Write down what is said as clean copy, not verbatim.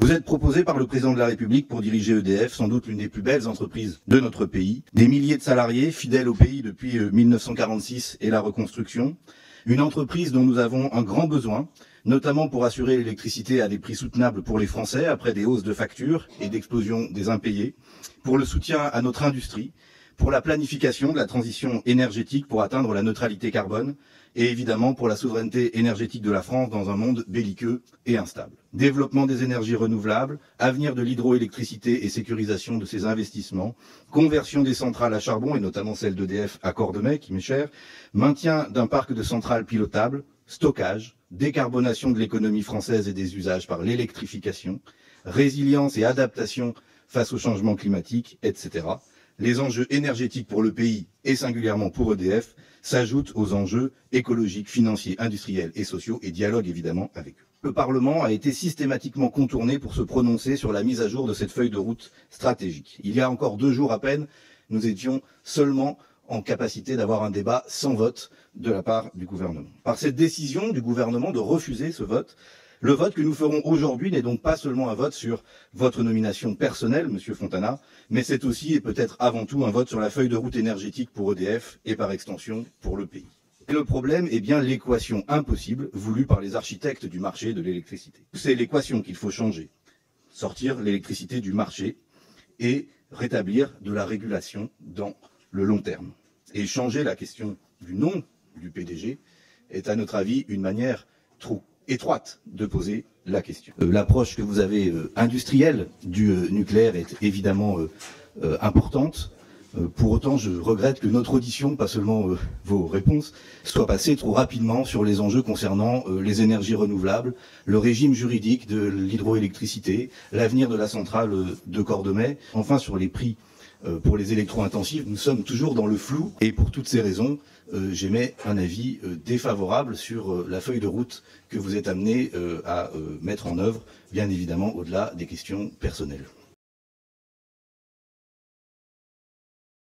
Vous êtes proposé par le président de la République pour diriger EDF, sans doute l'une des plus belles entreprises de notre pays. Des milliers de salariés fidèles au pays depuis 1946 et la reconstruction. Une entreprise dont nous avons un grand besoin, notamment pour assurer l'électricité à des prix soutenables pour les Français après des hausses de factures et d'explosion des impayés, pour le soutien à notre industrie, pour la planification de la transition énergétique pour atteindre la neutralité carbone et évidemment pour la souveraineté énergétique de la France dans un monde belliqueux et instable. Développement des énergies renouvelables, avenir de l'hydroélectricité et sécurisation de ses investissements, conversion des centrales à charbon et notamment celle d'EDF à Cordemais qui m'est chère, maintien d'un parc de centrales pilotables, stockage, décarbonation de l'économie française et des usages par l'électrification, résilience et adaptation face au changement climatique, etc. Les enjeux énergétiques pour le pays et singulièrement pour EDF s'ajoutent aux enjeux écologiques, financiers, industriels et sociaux et dialogue évidemment avec eux. Le Parlement a été systématiquement contourné pour se prononcer sur la mise à jour de cette feuille de route stratégique. Il y a encore 2 jours à peine, nous étions seulement en capacité d'avoir un débat sans vote de la part du gouvernement. Par cette décision du gouvernement de refuser ce vote, le vote que nous ferons aujourd'hui n'est donc pas seulement un vote sur votre nomination personnelle, Monsieur Fontana, mais c'est aussi et peut-être avant tout un vote sur la feuille de route énergétique pour EDF et par extension pour le pays. Et le problème est bien l'équation impossible voulue par les architectes du marché de l'électricité. C'est l'équation qu'il faut changer. Sortir l'électricité du marché et rétablir de la régulation dans le long terme. Et changer la question du nom du PDG est à notre avis une manière trop étroite de poser la question. L'approche que vous avez industrielle du nucléaire est évidemment importante. Pour autant, je regrette que notre audition, pas seulement vos réponses, soit passée trop rapidement sur les enjeux concernant les énergies renouvelables, le régime juridique de l'hydroélectricité, l'avenir de la centrale de Cordemais, enfin sur les prix pour les électro-intensifs. Nous sommes toujours dans le flou et pour toutes ces raisons, j'émets un avis défavorable sur la feuille de route que vous êtes amené à mettre en œuvre, bien évidemment au-delà des questions personnelles.